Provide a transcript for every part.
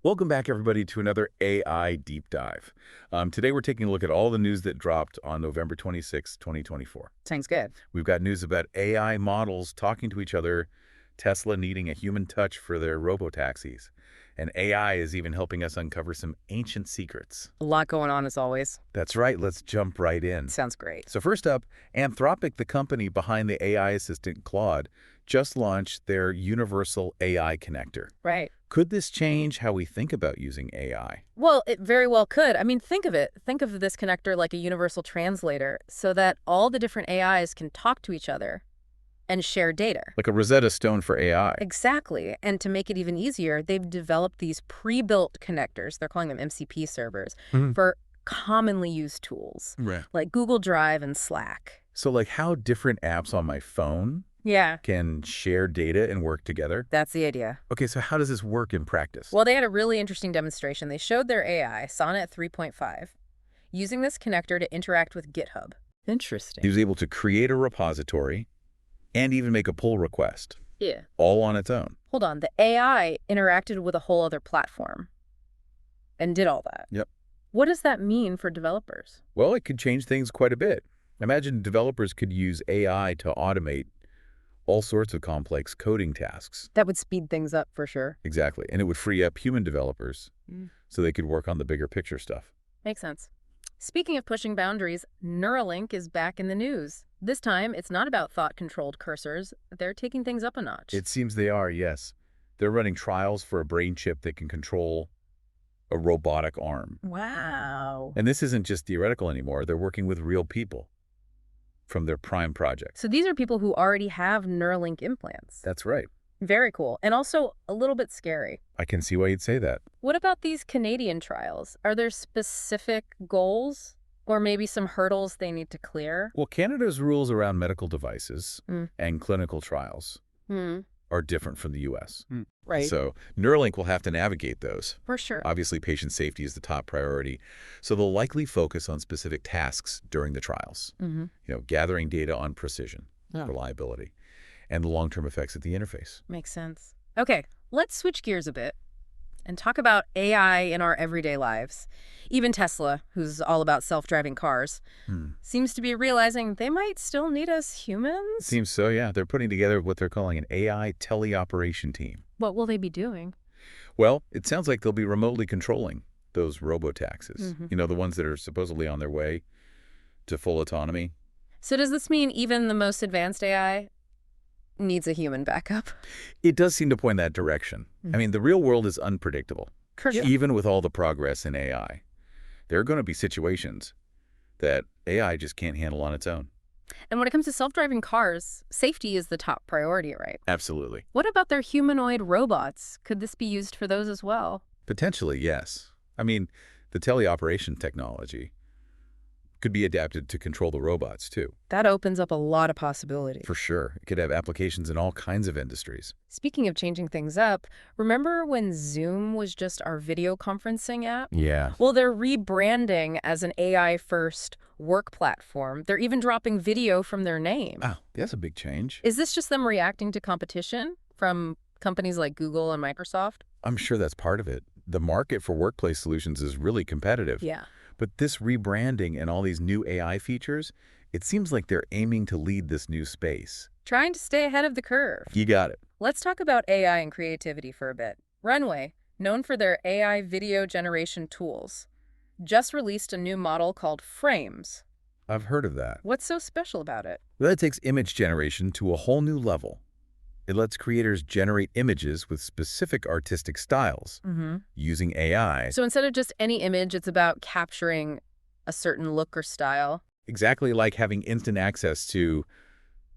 Welcome back, everybody, to another AI Deep Dive. Today, we're taking a look at all the news that dropped on November 26, 2024. Sounds good. We've got news about AI models talking to each other, Tesla needing a human touch for their robotaxis, and AI is even helping us uncover some ancient secrets. A lot going on as always. That's right. Let's jump right in. Sounds great. So first up, Anthropic, the company behind the AI assistant Claude, just launched their universal AI connector. Right. Could this change how we think about using AI? Well, it very well could. I mean, think of it. Think of this connector like a universal translator so that all the different AIs can talk to each other and share data. Like a Rosetta Stone for AI. Exactly. And to make it even easier, they've developed these pre-built connectors. They're calling them MCP servers for commonly used tools Right. like Google Drive and Slack. So like how different apps on my phone Yeah, can share data and work together? that's the idea. Okay, so how does this work in practice? Well, they had a really interesting demonstration. They showed their AI, Sonnet 3.5, using this connector to interact with GitHub. Interesting. He was able to create a repository and even make a pull request, Yeah. all on its own. Hold on. The AI interacted with a whole other platform and did all that. Yep. What does that mean for developers? Well, it could change things quite a bit. Imagine developers could use AI to automate all sorts of complex coding tasks. That would speed things up for sure. Exactly. And it would free up human developers so they could work on the bigger picture stuff. Makes sense. Speaking of pushing boundaries, Neuralink is back in the news. This time, it's not about thought-controlled cursors. They're taking things up a notch. It seems they are, yes. They're running trials for a brain chip that can control a robotic arm. Wow. And this isn't just theoretical anymore. They're working with real people from their prime project. So these are people who already have Neuralink implants. That's right. Very cool. And also a little bit scary. I can see why you'd say that. What about these Canadian trials? Are there specific goals or maybe some hurdles they need to clear? Well, Canada's rules around medical devices and clinical trials are different from the U.S. Right. So Neuralink will have to navigate those. For sure. Obviously, patient safety is the top priority. So they'll likely focus on specific tasks during the trials. You know, gathering data on precision, reliability, and the long-term effects at the interface. Makes sense. Okay, let's switch gears a bit and talk about AI in our everyday lives. Even Tesla, who's all about self-driving cars, seems to be realizing they might still need us humans. Seems so, yeah. They're putting together what they're calling an AI Teleoperation team. What will they be doing? Well, it sounds like they'll be remotely controlling those robotaxis. You know, the ones that are supposedly on their way to full autonomy. So does this mean even the most advanced AI needs a human backup? It does seem to point that direction. I mean, the real world is unpredictable. Sure. Even with all the progress in AI, there are going to be situations that AI just can't handle on its own. And when it comes to self-driving cars, safety is the top priority, right? Absolutely. What about their humanoid robots? Could this be used for those as well? Potentially, yes. I mean, the teleoperation technology could be adapted to control the robots, too. That opens up a lot of possibilities. For sure. It could have applications in all kinds of industries. Speaking of changing things up, remember when Zoom was just our video conferencing app? Yeah. Well, they're rebranding as an AI-first work platform. They're even dropping video from their name. Oh, that's a big change. Is this just them reacting to competition from companies like Google and Microsoft? I'm sure that's part of it. The market for workplace solutions is really competitive. Yeah. But this rebranding and all these new AI features, it seems like they're aiming to lead this new space. Trying to stay ahead of the curve. You got it. Let's talk about AI and creativity for a bit. Runway, known for their AI video generation tools, just released a new model called Frames. I've heard of that. What's so special about it? That takes image generation to a whole new level. It lets creators generate images with specific artistic styles using AI. So instead of just any image, it's about capturing a certain look or style. Exactly like having instant access to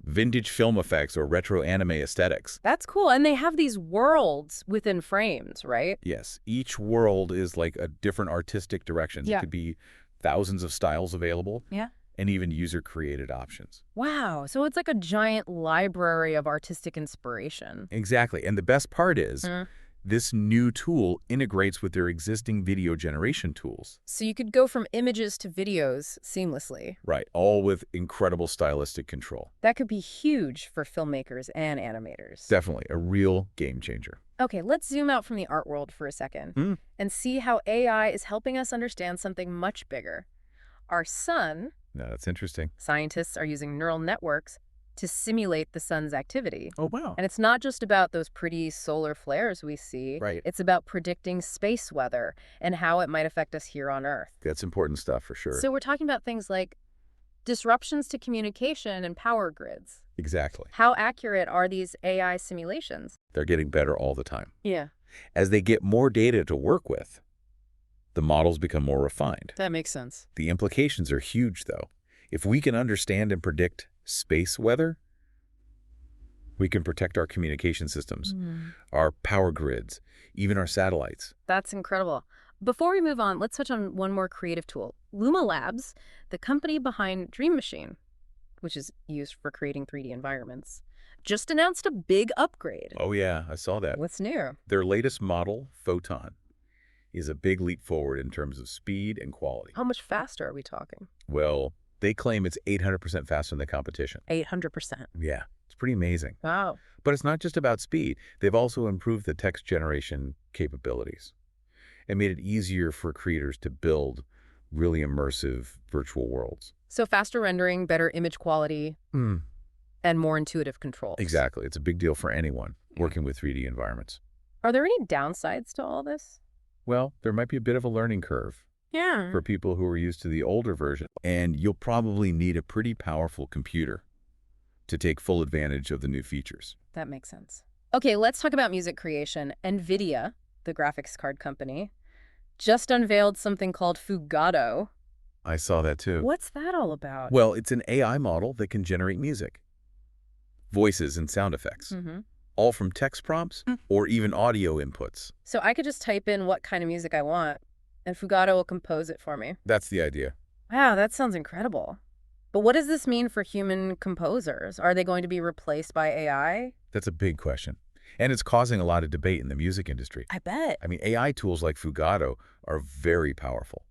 vintage film effects or retro anime aesthetics. That's cool. And they have these worlds within Frames, right? Yes, each world is like a different artistic direction. Yeah. It could be thousands of styles available. Yeah. And even user-created options. Wow. So it's like a giant library of artistic inspiration. Exactly. And the best part is this new tool integrates with their existing video generation tools. So you could go from images to videos seamlessly. Right. All with incredible stylistic control. That could be huge for filmmakers and animators. Definitely a real game changer. Okay, let's zoom out from the art world for a second Mm. and see how AI is helping us understand something much bigger. Our sun, No, that's interesting. scientists are using neural networks to simulate the sun's activity. Oh, wow. And it's not just about those pretty solar flares we see. Right. It's about predicting space weather and how it might affect us here on Earth. That's important stuff for sure. So we're talking about things like disruptions to communication and power grids. Exactly. How accurate are these AI simulations? They're getting better all the time. Yeah, As they get more data to work with, the models become more refined. that makes sense. The implications are huge, though. If we can understand and predict space weather, we can protect our communication systems, our power grids, even our satellites. That's incredible. Before we move on, let's touch on one more creative tool. Luma Labs, the company behind Dream Machine, which is used for creating 3D environments, just announced a big upgrade. Oh, yeah, I saw that. What's new? Their latest model, Photon, is a big leap forward in terms of speed and quality. How much faster are we talking? Well, they claim it's 800% faster than the competition. 800%. Yeah, it's pretty amazing. Wow. But it's not just about speed. They've also improved the text generation capabilities and made it easier for creators to build really immersive virtual worlds. So faster rendering, better image quality, and more intuitive controls. Exactly. It's a big deal for anyone working with 3D environments. Are there any downsides to all this? Well, there might be a bit of a learning curve Yeah. for people who are used to the older version, and you'll probably need a pretty powerful computer to take full advantage of the new features. That makes sense. Okay, let's talk about music creation. NVIDIA, the graphics card company, just unveiled something called Fugatto. I saw that too. What's that all about? Well, it's an AI model that can generate music, voices, and sound effects, all from text prompts or even audio inputs. So I could just type in what kind of music I want, and Fugatto will compose it for me. That's the idea. Wow, that sounds incredible. But what does this mean for human composers? Are they going to be replaced by AI? That's a big question. And it's causing a lot of debate in the music industry. I bet. I mean, AI tools like Fugatto are very powerful,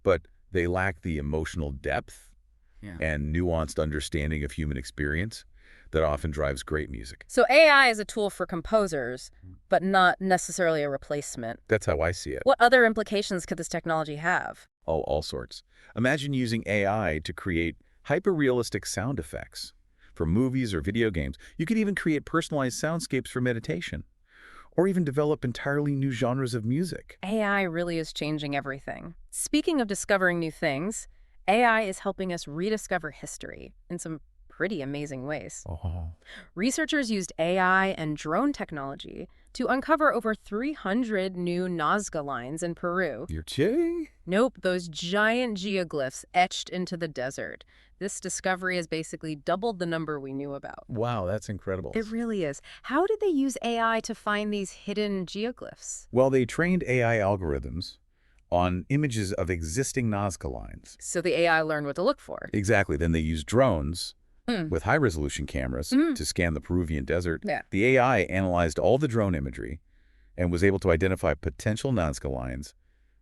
but they lack the emotional depth and nuanced understanding of human experience that often drives great music. So AI is a tool for composers, but not necessarily a replacement. That's how I see it. What other implications could this technology have? Oh, all sorts. Imagine using AI to create hyper-realistic sound effects for movies or video games. You could even create personalized soundscapes for meditation, or even develop entirely new genres of music. AI really is changing everything. Speaking of discovering new things, AI is helping us rediscover history in some pretty amazing ways. Researchers used AI and drone technology to uncover over 300 new Nazca lines in Peru. You're kidding? Nope, those giant geoglyphs etched into the desert. This discovery has basically doubled the number we knew about. Wow, that's incredible. It really is. How did they use AI to find these hidden geoglyphs? Well, they trained AI algorithms on images of existing Nazca lines. So the AI learned what to look for. Exactly. Then they used drones with high-resolution cameras to scan the Peruvian desert. Yeah. The AI analyzed all the drone imagery and was able to identify potential Nazca lines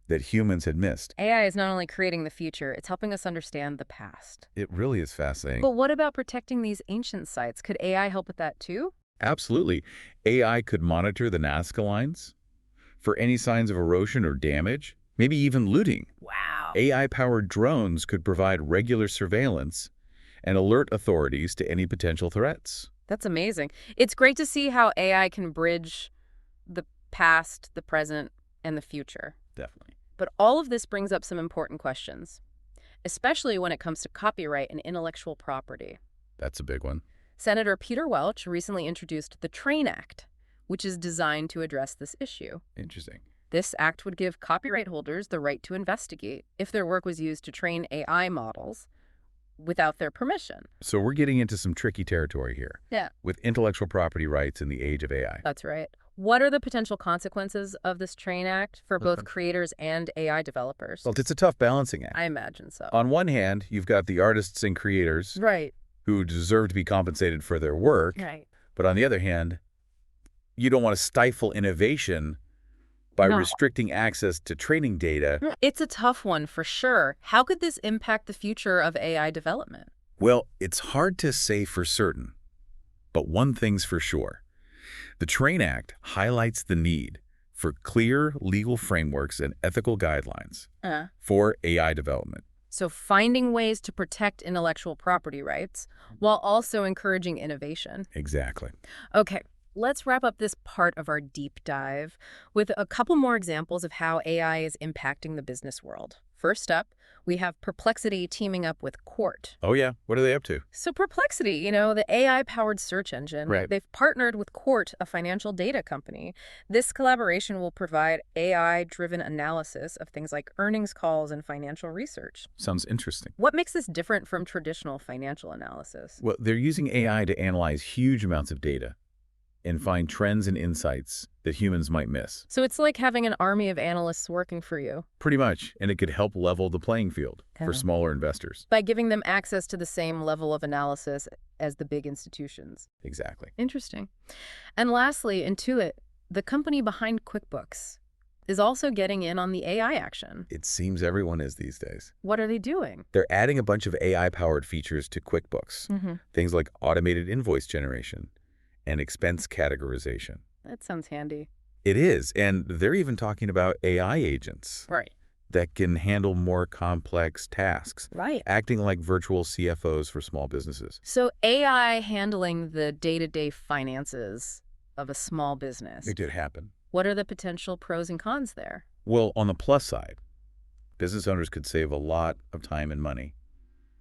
that humans had missed. AI is not only creating the future, it's helping us understand the past. It really is fascinating. But what about protecting these ancient sites? Could AI help with that too? Absolutely. AI could monitor the Nazca lines for any signs of erosion or damage, maybe even looting. Wow. AI-powered drones could provide regular surveillance and alert authorities to any potential threats. That's amazing. It's great to see how AI can bridge the past, the present, and the future. Definitely. But all of this brings up some important questions, especially when it comes to copyright and intellectual property. That's a big one. Senator Peter Welch recently introduced the TRAIN Act, which is designed to address this issue. Interesting. This act would give copyright holders the right to investigate if their work was used to train AI models without their permission. So we're getting into some tricky territory here. Yeah. With intellectual property rights in the age of AI. That's right. What are the potential consequences of this TRAIN Act for both creators and AI developers? Well, it's a tough balancing act. I imagine so. On one hand, you've got the artists and creators Right. who deserve to be compensated for their work. Right. But on the other hand, you don't want to stifle innovation by restricting access to training data. It's a tough one for sure. How could this impact the future of AI development? Well, it's hard to say for certain, but one thing's for sure. The TRAIN Act highlights the need for clear legal frameworks and ethical guidelines for AI development. So finding ways to protect intellectual property rights while also encouraging innovation. Exactly. Okay, let's wrap up this part of our deep dive with a couple more examples of how AI is impacting the business world. First up, we have Perplexity teaming up with Quartr. Oh, yeah. What are they up to? So Perplexity, the AI-powered search engine, Right. they've partnered with Quartr, a financial data company. This collaboration will provide AI-driven analysis of things like earnings calls and financial research. Sounds interesting. What makes this different from traditional financial analysis? Well, they're using AI to analyze huge amounts of data and find trends and insights that humans might miss. So it's like having an army of analysts working for you. Pretty much, and it could help level the playing field for smaller investors. By giving them access to the same level of analysis as the big institutions. Exactly. Interesting. And lastly, Intuit, the company behind QuickBooks, is also getting in on the AI action. It seems everyone is these days. What are they doing? They're adding a bunch of AI-powered features to QuickBooks. Things like automated invoice generation and expense categorization. That sounds handy. It is, and they're even talking about AI agents Right. that can handle more complex tasks, Right. acting like virtual CFOs for small businesses. So AI handling the day-to-day finances of a small business. It did happen. What are the potential pros and cons there? Well, on the plus side, business owners could save a lot of time and money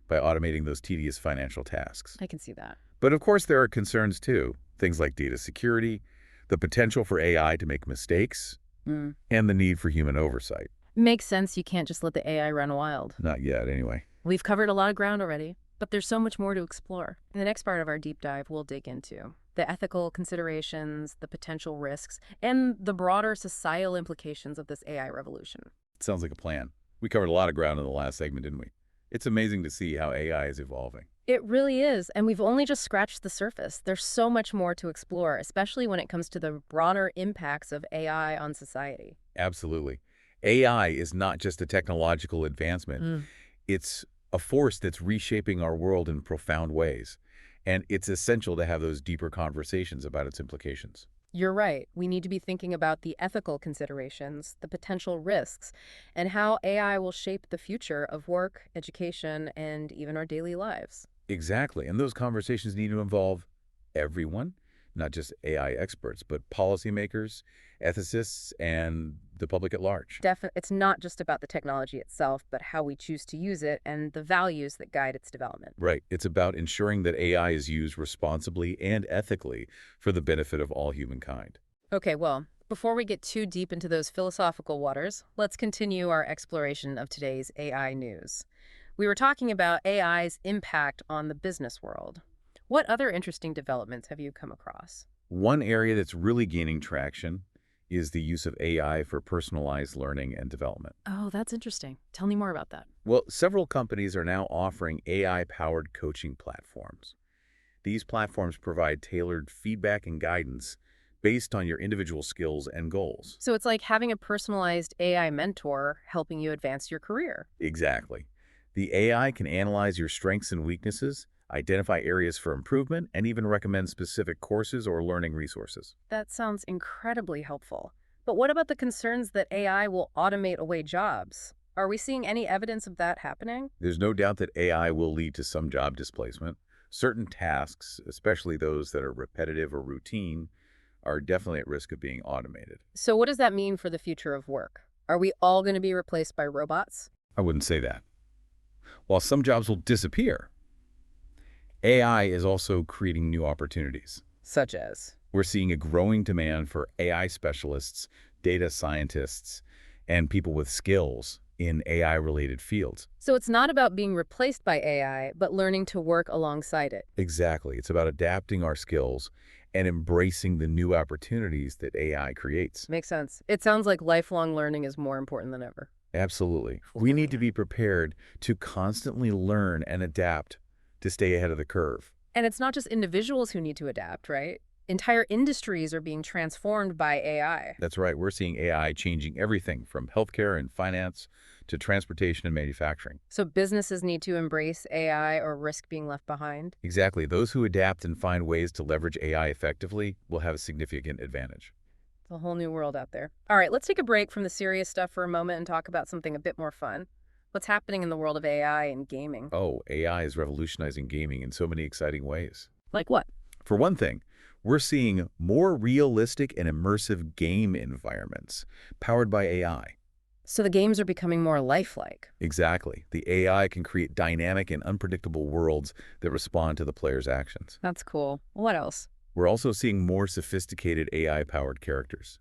by automating those tedious financial tasks. I can see that. But of course, there are concerns too. Things like data security, the potential for AI to make mistakes, and the need for human oversight. Makes sense. You can't just let the AI run wild. Not yet, anyway. We've covered a lot of ground already, but there's so much more to explore. In the next part of our deep dive, we'll dig into the ethical considerations, the potential risks, and the broader societal implications of this AI revolution. Sounds like a plan. We covered a lot of ground in the last segment, didn't we? It's amazing to see how AI is evolving. It really is, and we've only just scratched the surface. There's so much more to explore, especially when it comes to the broader impacts of AI on society. Absolutely. AI is not just a technological advancement. It's a force that's reshaping our world in profound ways. And it's essential to have those deeper conversations about its implications. You're right. We need to be thinking about the ethical considerations, the potential risks, and how AI will shape the future of work, education, and even our daily lives. Exactly. And those conversations need to involve everyone, not just AI experts, but policymakers, ethicists, and the public at large. It's not just about the technology itself, but how we choose to use it and the values that guide its development. Right. It's about ensuring that AI is used responsibly and ethically for the benefit of all humankind. Okay, well, before we get too deep into those philosophical waters, let's continue our exploration of today's AI news. We were talking about AI's impact on the business world. What other interesting developments have you come across? One area that's really gaining traction is the use of AI for personalized learning and development. Oh, that's interesting. Tell me more about that. Well, several companies are now offering AI-powered coaching platforms. These platforms provide tailored feedback and guidance based on your individual skills and goals. So it's like having a personalized AI mentor helping you advance your career. Exactly. The AI can analyze your strengths and weaknesses, identify areas for improvement, and even recommend specific courses or learning resources. That sounds incredibly helpful. But what about the concerns that AI will automate away jobs? Are we seeing any evidence of that happening? There's no doubt that AI will lead to some job displacement. Certain tasks, especially those that are repetitive or routine, are definitely at risk of being automated. So what does that mean for the future of work? Are we all going to be replaced by robots? I wouldn't say that. While some jobs will disappear, AI is also creating new opportunities. Such as? We're seeing a growing demand for AI specialists, data scientists, and people with skills in AI-related fields. So it's not about being replaced by AI, but learning to work alongside it. Exactly. It's about adapting our skills and embracing the new opportunities that AI creates. Makes sense. It sounds like lifelong learning is more important than ever. Absolutely. We need to be prepared to constantly learn and adapt to stay ahead of the curve. And it's not just individuals who need to adapt, right? Entire industries are being transformed by AI. That's right. We're seeing AI changing everything from healthcare and finance to transportation and manufacturing. So businesses need to embrace AI or risk being left behind. Exactly. Those who adapt and find ways to leverage AI effectively will have a significant advantage. It's a whole new world out there. All right, let's take a break from the serious stuff for a moment and talk about something a bit more fun. What's happening in the world of AI and gaming? Oh, AI is revolutionizing gaming in so many exciting ways. Like what? For one thing, we're seeing more realistic and immersive game environments powered by AI. So the games are becoming more lifelike. Exactly. The AI can create dynamic and unpredictable worlds that respond to the player's actions. That's cool. What else? We're also seeing more sophisticated AI-powered characters.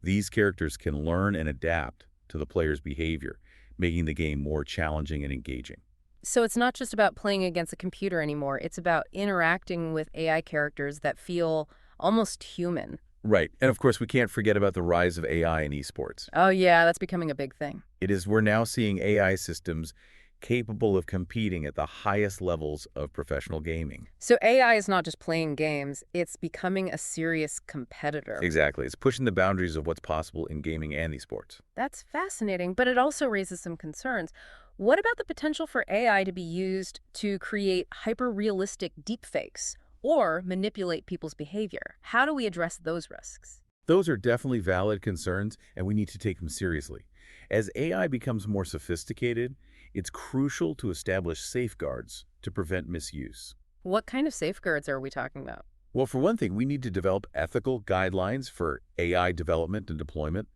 These characters can learn and adapt to the player's behavior, making the game more challenging and engaging. So it's not just about playing against a computer anymore. It's about interacting with AI characters that feel almost human. Right. And of course, we can't forget about the rise of AI in esports. Oh yeah, that's becoming a big thing. We're now seeing AI systems capable of competing at the highest levels of professional gaming. So AI is not just playing games, it's becoming a serious competitor. Exactly. It's pushing the boundaries of what's possible in gaming and esports. That's fascinating, but it also raises some concerns. What about the potential for AI to be used to create hyper-realistic deepfakes or manipulate people's behavior? How do we address those risks? Those are definitely valid concerns, and we need to take them seriously. As AI becomes more sophisticated, it's crucial to establish safeguards to prevent misuse. What kind of safeguards are we talking about? Well, for one thing, we need to develop ethical guidelines for AI development and deployment.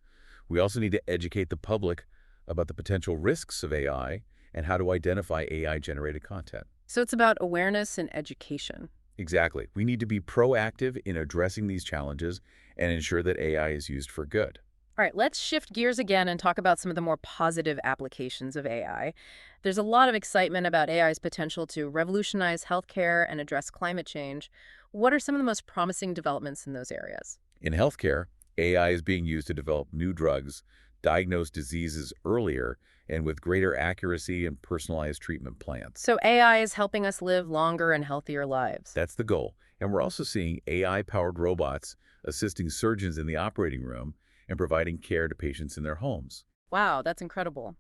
We also need to educate the public about the potential risks of AI and how to identify AI-generated content. So it's about awareness and education. Exactly. We need to be proactive in addressing these challenges and ensure that AI is used for good. All right, let's shift gears again and talk about some of the more positive applications of AI. There's a lot of excitement about AI's potential to revolutionize healthcare and address climate change. What are some of the most promising developments in those areas? In healthcare, AI is being used to develop new drugs, diagnose diseases earlier, and with greater accuracy and personalized treatment plans. So AI is helping us live longer and healthier lives. That's the goal. And we're also seeing AI-powered robots assisting surgeons in the operating room and providing care to patients in their homes. Wow, that's incredible.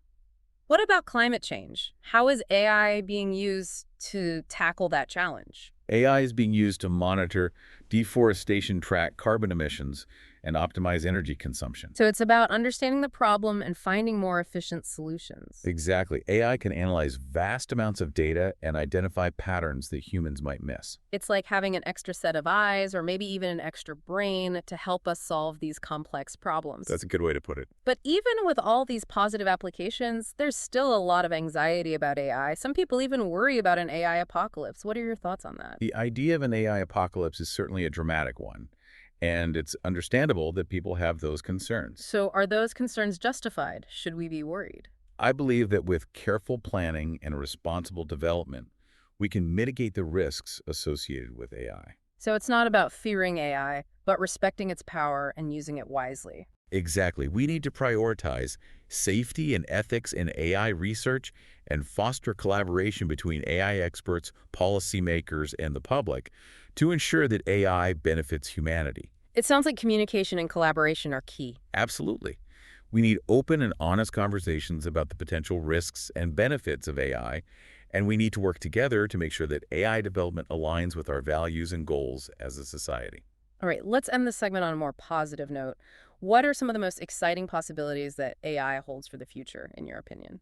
What about climate change? How is AI being used to tackle that challenge? AI is being used to monitor deforestation, track carbon emissions, and optimize energy consumption. So it's about understanding the problem and finding more efficient solutions. Exactly. AI can analyze vast amounts of data and identify patterns that humans might miss. It's like having an extra set of eyes or maybe even an extra brain to help us solve these complex problems. That's a good way to put it. But even with all these positive applications, there's still a lot of anxiety about AI. Some people even worry about an AI apocalypse. What are your thoughts on that? The idea of an AI apocalypse is certainly a dramatic one, and it's understandable that people have those concerns. So are those concerns justified? Should we be worried? I believe that with careful planning and responsible development, we can mitigate the risks associated with AI. So it's not about fearing AI, but respecting its power and using it wisely. Exactly. We need to prioritize safety and ethics in AI research and foster collaboration between AI experts, policymakers, and the public to ensure that AI benefits humanity. It sounds like communication and collaboration are key. Absolutely. We need open and honest conversations about the potential risks and benefits of AI, and we need to work together to make sure that AI development aligns with our values and goals as a society. All right, let's end this segment on a more positive note. What are some of the most exciting possibilities that AI holds for the future, in your opinion?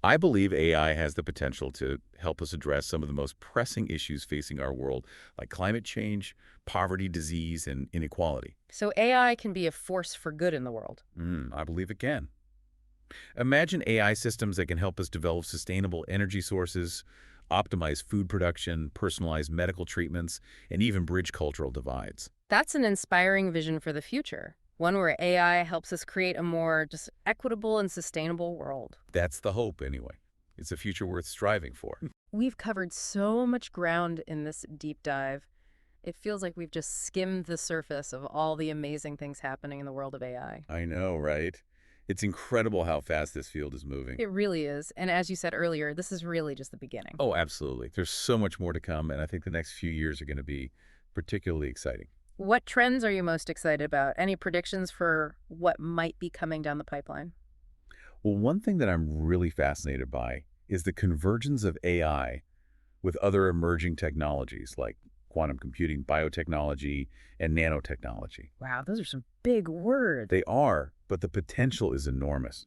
I believe AI has the potential to help us address some of the most pressing issues facing our world, like climate change, poverty, disease, and inequality. So AI can be a force for good in the world. I believe it can. Imagine AI systems that can help us develop sustainable energy sources, optimize food production, personalize medical treatments, and even bridge cultural divides. That's an inspiring vision for the future, one where AI helps us create a more just equitable and sustainable world. That's the hope, anyway. It's a future worth striving for. We've covered so much ground in this deep dive. It feels like we've just skimmed the surface of all the amazing things happening in the world of AI. I know, right? It's incredible how fast this field is moving. It really is. And as you said earlier, this is really just the beginning. Oh, absolutely. There's so much more to come, and I think the next few years are going to be particularly exciting. What trends are you most excited about? Any predictions for what might be coming down the pipeline? Well, one thing that I'm really fascinated by is the convergence of AI with other emerging technologies like quantum computing, biotechnology, and nanotechnology. Wow, those are some big words. They are, but the potential is enormous.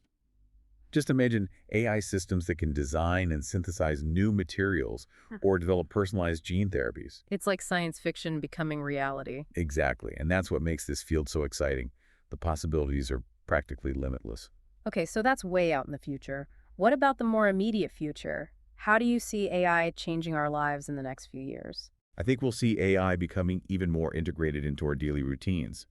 Just imagine AI systems that can design and synthesize new materials or develop personalized gene therapies. It's like science fiction becoming reality. Exactly, and that's what makes this field so exciting. The possibilities are practically limitless. Okay, so that's way out in the future. What about the more immediate future? How do you see AI changing our lives in the next few years? I think we'll see AI becoming even more integrated into our daily routines.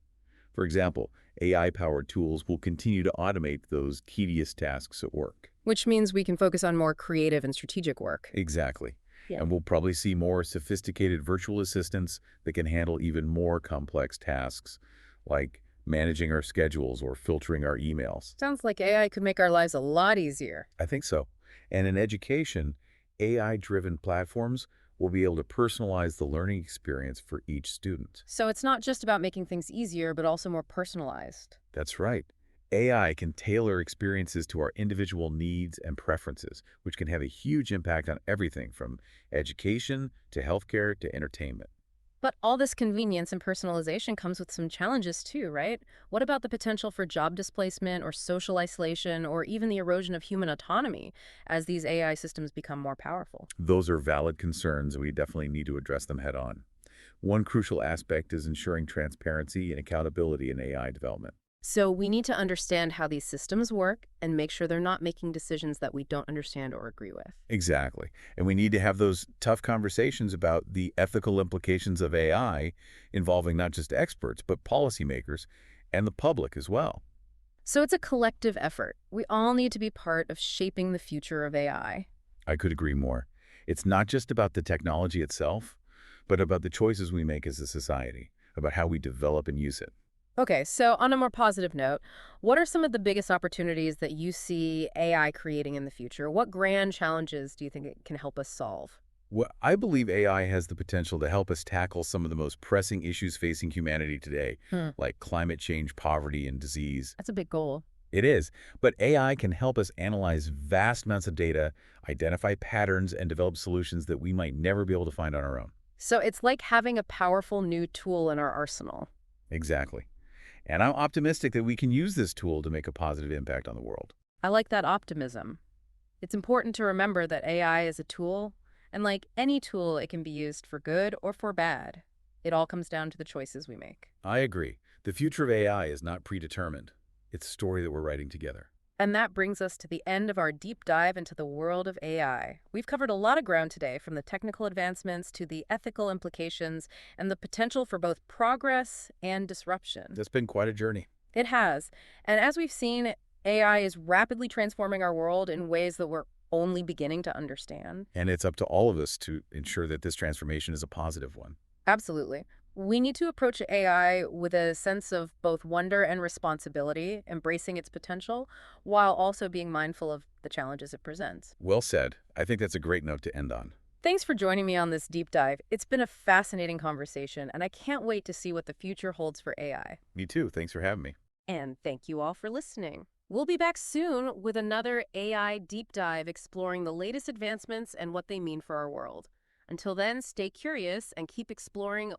For example, AI-powered tools will continue to automate those tedious tasks at work. Which means we can focus on more creative and strategic work. Exactly. Yeah. And we'll probably see more sophisticated virtual assistants that can handle even more complex tasks, like managing our schedules or filtering our emails. Sounds like AI could make our lives a lot easier. I think so. And in education, AI-driven platforms will be able to personalize the learning experience for each student. So it's not just about making things easier, but also more personalized. That's right. AI can tailor experiences to our individual needs and preferences, which can have a huge impact on everything from education to healthcare to entertainment. But all this convenience and personalization comes with some challenges too, right? What about the potential for job displacement or social isolation or even the erosion of human autonomy as these AI systems become more powerful? Those are valid concerns, and we definitely need to address them head on. One crucial aspect is ensuring transparency and accountability in AI development. So we need to understand how these systems work and make sure they're not making decisions that we don't understand or agree with. Exactly. And we need to have those tough conversations about the ethical implications of AI involving not just experts, but policymakers and the public as well. So it's a collective effort. We all need to be part of shaping the future of AI. I could agree more. It's not just about the technology itself, but about the choices we make as a society, about how we develop and use it. Okay, so on a more positive note, what are some of the biggest opportunities that you see AI creating in the future? What grand challenges do you think it can help us solve? Well, I believe AI has the potential to help us tackle some of the most pressing issues facing humanity today, like climate change, poverty, and disease. That's a big goal. It is, but AI can help us analyze vast amounts of data, identify patterns, and develop solutions that we might never be able to find on our own. So it's like having a powerful new tool in our arsenal. Exactly. And I'm optimistic that we can use this tool to make a positive impact on the world. I like that optimism. It's important to remember that AI is a tool, and like any tool, it can be used for good or for bad. It all comes down to the choices we make. I agree. The future of AI is not predetermined. It's a story that we're writing together. And that brings us to the end of our deep dive into the world of AI. We've covered a lot of ground today, from the technical advancements to the ethical implications and the potential for both progress and disruption. That's been quite a journey. It has. And as we've seen, AI is rapidly transforming our world in ways that we're only beginning to understand. And it's up to all of us to ensure that this transformation is a positive one. Absolutely. We need to approach AI with a sense of both wonder and responsibility, embracing its potential, while also being mindful of the challenges it presents. Well said. I think that's a great note to end on. Thanks for joining me on this deep dive. It's been a fascinating conversation, and I can't wait to see what the future holds for AI. Me too. Thanks for having me. And thank you all for listening. We'll be back soon with another AI deep dive exploring the latest advancements and what they mean for our world. Until then, stay curious and keep exploring